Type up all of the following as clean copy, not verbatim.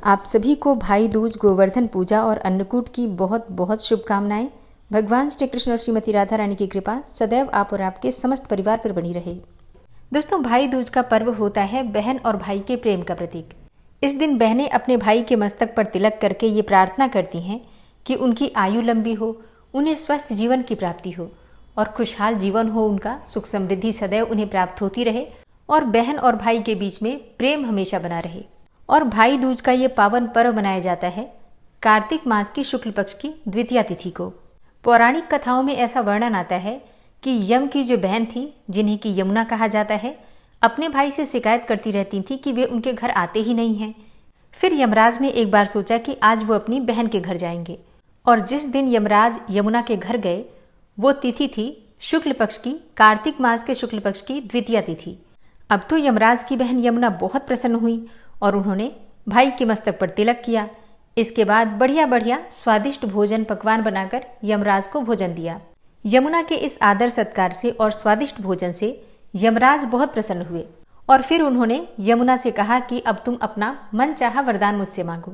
आप सभी को भाई दूज, गोवर्धन पूजा और अन्नकूट की बहुत बहुत शुभकामनाएं। भगवान श्री कृष्ण और श्रीमती राधा रानी की कृपा सदैव आप और आपके समस्त परिवार पर बनी रहे। दोस्तों, भाई दूज का पर्व होता है बहन और भाई के प्रेम का प्रतीक। इस दिन बहनें अपने भाई के मस्तक पर तिलक करके ये प्रार्थना करती हैं कि उनकी आयु लंबी हो, उन्हें स्वस्थ जीवन की प्राप्ति हो और खुशहाल जीवन हो, उनका सुख समृद्धि सदैव उन्हें प्राप्त होती रहे और बहन और भाई के बीच में प्रेम हमेशा बना रहे। और भाई दूज का ये पावन पर्व मनाया जाता है कार्तिक मास की शुक्ल पक्ष की द्वितीया तिथि को। पौराणिक कथाओं में ऐसा वर्णन आता है कि यम की जो बहन थी, जिन्हें कि यमुना कहा जाता है, अपने भाई से शिकायत करती रहती थी कि वे उनके घर आते ही नहीं हैं। फिर यमराज ने एक बार सोचा कि आज वो अपनी बहन के घर जाएंगे और जिस दिन यमराज यमुना के घर गए वो तिथि थी शुक्ल पक्ष की, कार्तिक मास के शुक्ल पक्ष की द्वितीया तिथि। अब तो यमराज की बहन यमुना बहुत प्रसन्न हुई और उन्होंने भाई के मस्तक पर तिलक किया। इसके बाद बढ़िया बढ़िया स्वादिष्ट भोजन पकवान बनाकर यमराज को भोजन दिया। यमुना के इस आदर सत्कार से और स्वादिष्ट भोजन से यमराज बहुत प्रसन्न हुए और फिर उन्होंने यमुना से कहा कि अब तुम अपना मनचाहा वरदान मुझसे मांगो।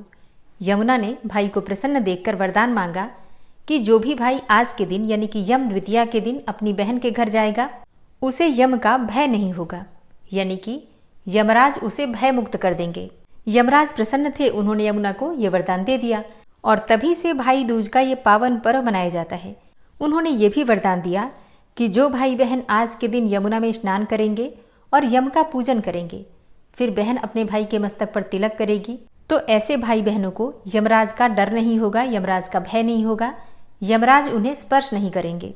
यमुना ने भाई को प्रसन्न देखकर वरदान मांगा कि जो भी भाई आज के दिन यानी कि यम द्वितीया के दिन अपनी बहन के घर जाएगा उसे यम का भय नहीं होगा, यानी कि यमराज उसे भय मुक्त कर देंगे। यमराज प्रसन्न थे, उन्होंने यमुना को ये वरदान दे दिया और तभी से भाई दूज का ये पावन पर्व मनाया जाता है। उन्होंने ये भी वरदान दिया कि जो भाई बहन आज के दिन यमुना में स्नान करेंगे और यम का पूजन करेंगे, फिर बहन अपने भाई के मस्तक पर तिलक करेगी, तो ऐसे भाई बहनों को यमराज का डर नहीं होगा, यमराज का भय नहीं होगा, यमराज उन्हें स्पर्श नहीं करेंगे।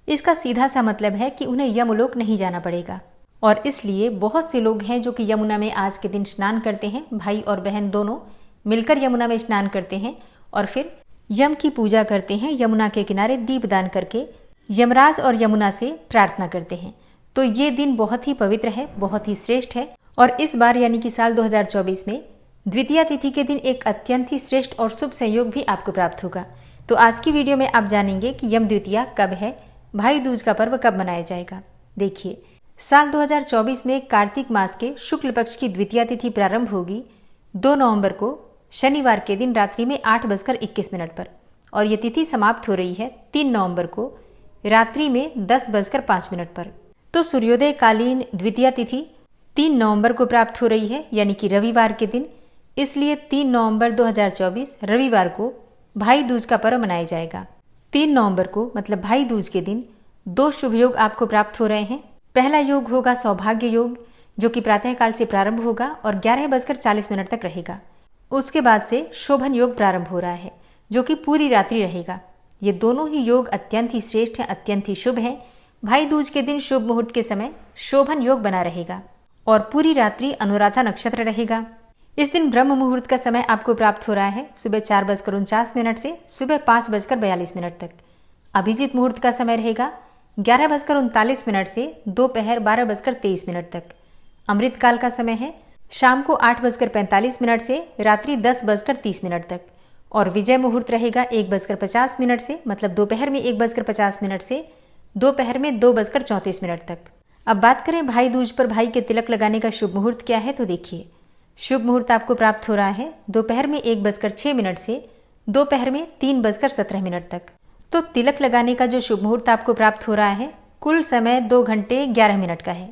इसका सीधा सा मतलब है कि उन्हें यमलोक नहीं जाना पड़ेगा। और इसलिए बहुत से लोग हैं जो कि यमुना में आज के दिन स्नान करते हैं। भाई और बहन दोनों मिलकर यमुना में स्नान करते हैं और फिर यम की पूजा करते हैं। यमुना के किनारे दीपदान करके यमराज और यमुना से प्रार्थना करते हैं। तो ये दिन बहुत ही पवित्र है, बहुत ही श्रेष्ठ है और इस बार यानी कि साल 2024 में द्वितीया तिथि के दिन एक अत्यंत ही श्रेष्ठ और शुभ संयोग भी आपको प्राप्त होगा। तो आज की वीडियो में आप जानेंगे कि यम द्वितीया कब है, भाई दूज का पर्व कब मनाया जाएगा। देखिए, साल 2024 में कार्तिक मास के शुक्ल पक्ष की द्वितीया तिथि प्रारंभ होगी 2 नवंबर को शनिवार के दिन रात्रि में 8:21 पर और ये तिथि समाप्त हो रही है 3 नवंबर को रात्रि में 10:05 पर। तो सूर्योदय कालीन द्वितीया तिथि 3 नवंबर को प्राप्त हो रही है, यानी कि रविवार के दिन। इसलिए 3 नवंबर 2024 रविवार को भाई दूज का पर्व मनाया जाएगा। 3 नवंबर को मतलब भाई दूज के दिन 2 शुभ योग आपको प्राप्त हो रहे हैं। पहला योग होगा सौभाग्य योग, जो कि प्रातःकाल से प्रारंभ होगा और 11:40 तक रहेगा। उसके बाद से शोभन योग प्रारंभ हो रहा है, जो कि पूरी रात्रि रहेगा। ये दोनों ही योग अत्यंत ही श्रेष्ठ हैं, अत्यंत ही शुभ हैं। भाई दूज के दिन शुभ मुहूर्त के समय शोभन योग बना रहेगा और पूरी रात्रि अनुराधा नक्षत्र रहेगा। इस दिन ब्रह्म मुहूर्त का समय आपको प्राप्त हो रहा है सुबह 4:49 से सुबह 5:42 तक। अभिजीत मुहूर्त का समय रहेगा 11:39 से दोपहर 12:23 तक। अमृत काल का समय है शाम को 8:45 से रात्रि 10:30 तक और विजय मुहूर्त रहेगा 1:50 से मतलब दोपहर में 1:50 से दोपहर में 2:34 तक। अब बात करें भाई दूज पर भाई के तिलक लगाने का शुभ मुहूर्त क्या है, तो देखिए, शुभ मुहूर्त आपको प्राप्त हो रहा है दोपहर में 1:06 से दोपहर में 3:17 तक। तो तिलक लगाने का जो शुभ मुहूर्त आपको प्राप्त हो रहा है कुल समय 2 घंटे 11 मिनट का है।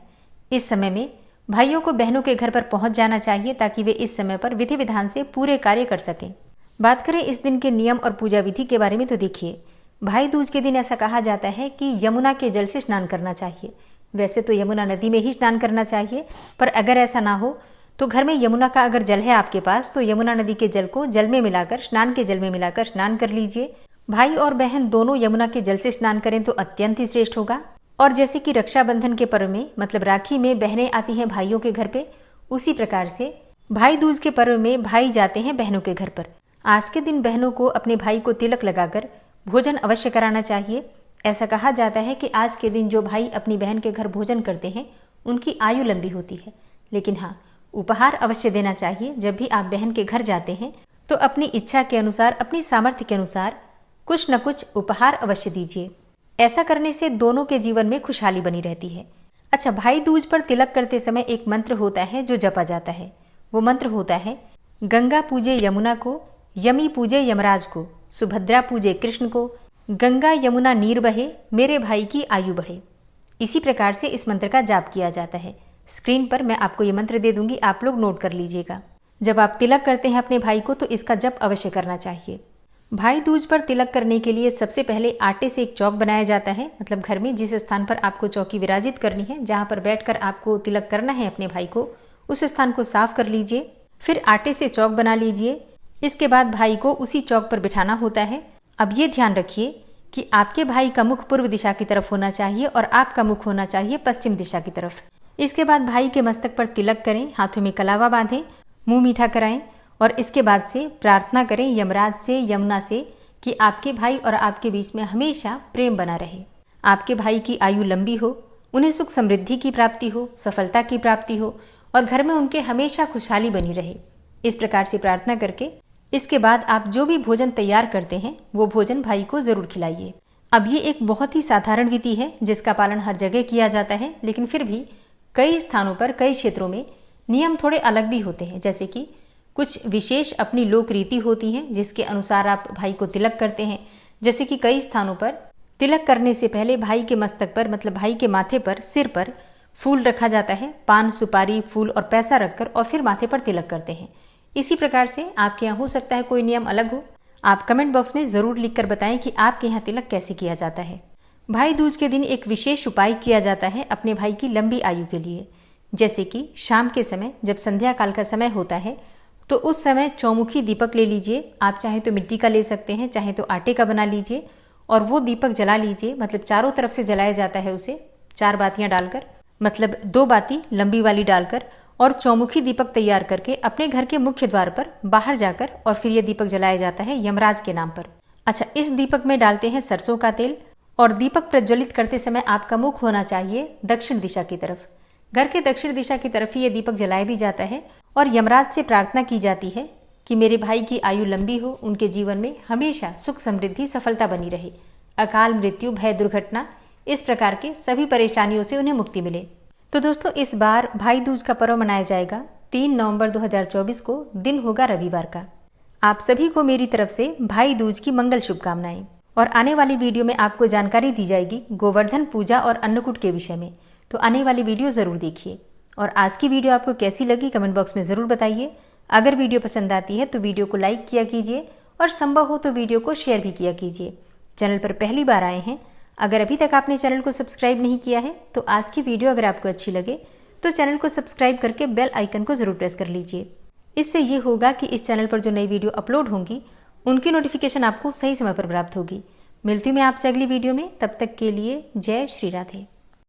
इस समय में भाइयों को बहनों के घर पर पहुंच जाना चाहिए ताकि वे इस समय पर विधि विधान से पूरे कार्य कर सकें। बात करें इस दिन के नियम और पूजा विधि के बारे में, तो देखिए, भाई दूज के दिन ऐसा कहा जाता है कि यमुना के जल से स्नान करना चाहिए। वैसे तो यमुना नदी में ही स्नान करना चाहिए, पर अगर ऐसा ना हो तो घर में यमुना का अगर जल है आपके पास तो यमुना नदी के जल को जल में मिलाकर, स्नान के जल में मिलाकर स्नान कर लीजिए। भाई और बहन दोनों यमुना के जल से स्नान करें तो अत्यंत ही श्रेष्ठ होगा। और जैसे कि रक्षाबंधन के पर्व में मतलब राखी में बहनें आती हैं भाइयों के घर पे, उसी प्रकार से भाई दूज के पर्व में भाई जाते हैं बहनों के घर पर। आज के दिन बहनों को अपने भाई को तिलक लगाकर भोजन अवश्य कराना चाहिए। ऐसा कहा जाता है कि आज के दिन जो भाई अपनी बहन के घर भोजन करते हैं उनकी आयु लंबी होती है। लेकिन हाँ, उपहार अवश्य देना चाहिए। जब भी आप बहन के घर जाते हैं तो अपनी इच्छा के अनुसार, अपनी सामर्थ्य के अनुसार कुछ न कुछ उपहार अवश्य दीजिए। ऐसा करने से दोनों के जीवन में खुशहाली बनी रहती है। अच्छा, भाई दूज पर तिलक करते समय एक मंत्र होता है जो जपा जाता है। वो मंत्र होता है गंगा पूजे यमुना को, यमी पूजे यमराज को, सुभद्रा पूजे कृष्ण को, गंगा यमुना नीर बहे, मेरे भाई की आयु बढ़े। इसी प्रकार से इस मंत्र का जाप किया जाता है। स्क्रीन पर मैं आपको ये मंत्र दे दूंगी, आप लोग नोट कर लीजिएगा। जब आप तिलक करते हैं अपने भाई को तो इसका जप अवश्य करना चाहिए। भाई दूज पर तिलक करने के लिए सबसे पहले आटे से एक चौक बनाया जाता है, मतलब घर में जिस स्थान पर आपको चौकी विराजित करनी है, जहाँ पर बैठकर आपको तिलक करना है अपने भाई को, उस स्थान को साफ कर लीजिए। फिर आटे से चौक बना लीजिए। इसके बाद भाई को उसी चौक पर बिठाना होता है। अब ये ध्यान रखिए कि आपके भाई का मुख पूर्व दिशा की तरफ होना चाहिए और आपका मुख होना चाहिए पश्चिम दिशा की तरफ। इसके बाद भाई के मस्तक पर तिलक करें, हाथों में कलावा बांधें, मुंह मीठा कराएं और इसके बाद से प्रार्थना करें यमराज से, यमुना से कि आपके भाई और आपके बीच में हमेशा प्रेम बना रहे, आपके भाई की आयु लंबी हो, उन्हें सुख समृद्धि की प्राप्ति हो, सफलता की प्राप्ति हो और घर में उनके हमेशा खुशहाली बनी रहे। इस प्रकार से प्रार्थना करके इसके बाद आप जो भी भोजन तैयार करते हैं वो भोजन भाई को जरूर खिलाइए। अब ये एक बहुत ही साधारण विधि है जिसका पालन हर जगह किया जाता है, लेकिन फिर भी कई स्थानों पर, कई क्षेत्रों में नियम थोड़े अलग भी होते हैं। जैसे कि कुछ विशेष अपनी लोक रीति होती हैं जिसके अनुसार आप भाई को तिलक करते हैं। जैसे कि कई स्थानों पर तिलक करने से पहले भाई के मस्तक पर, मतलब भाई के माथे पर, सिर पर फूल रखा जाता है, पान, सुपारी, फूल और पैसा रखकर, और फिर माथे पर तिलक करते हैं। इसी प्रकार से आपके यहाँ हो सकता है कोई नियम अलग हो। आप कमेंट बॉक्स में जरूर लिखकर बताएं कि आपके यहाँ तिलक कैसे किया जाता है। भाई दूज के दिन एक विशेष उपाय किया जाता है अपने भाई की लंबी आयु के लिए। जैसे कि शाम के समय जब संध्या काल का समय होता है तो उस समय चौमुखी दीपक ले लीजिए। आप चाहे तो मिट्टी का ले सकते हैं, चाहे तो आटे का बना लीजिए और वो दीपक जला लीजिए। मतलब चारों तरफ से जलाया जाता है उसे, 4 बातियां डालकर, मतलब 2 बाती लंबी वाली डालकर, और चौमुखी दीपक तैयार करके अपने घर के मुख्य द्वार पर बाहर जाकर और फिर ये दीपक जलाया जाता है यमराज के नाम पर। अच्छा, इस दीपक में डालते हैं सरसों का तेल और दीपक प्रज्वलित करते समय आपका मुख होना चाहिए दक्षिण दिशा की तरफ। घर के दक्षिण दिशा की तरफ ही ये दीपक जलाया भी जाता है और यमराज से प्रार्थना की जाती है कि मेरे भाई की आयु लंबी हो, उनके जीवन में हमेशा सुख समृद्धि सफलता बनी रहे, अकाल मृत्यु भय दुर्घटना इस प्रकार के सभी परेशानियों से उन्हें मुक्ति मिले। तो दोस्तों, इस बार भाई दूज का पर्व मनाया जाएगा 3 नवंबर 2024 को, दिन होगा रविवार का। आप सभी को मेरी तरफ से भाई दूज की मंगल शुभकामनाएं। और आने वाली वीडियो में आपको जानकारी दी जाएगी गोवर्धन पूजा और अन्नकूट के विषय में, तो आने वाली वीडियो जरूर देखिए। और आज की वीडियो आपको कैसी लगी कमेंट बॉक्स में जरूर बताइए। अगर वीडियो पसंद आती है तो वीडियो को लाइक किया कीजिए और संभव हो तो वीडियो को शेयर भी किया कीजिए। चैनल पर पहली बार आए हैं, अगर अभी तक आपने चैनल को सब्सक्राइब नहीं किया है तो आज की वीडियो अगर आपको अच्छी लगे तो चैनल को सब्सक्राइब करके बेल आइकन को जरूर प्रेस कर लीजिए। इससे ये होगा कि इस चैनल पर जो नई वीडियो अपलोड होंगी उनकी नोटिफिकेशन आपको सही समय पर प्राप्त होगी। मिलती हूँ मैं आपसे अगली वीडियो में, तब तक के लिए जय श्री राधे।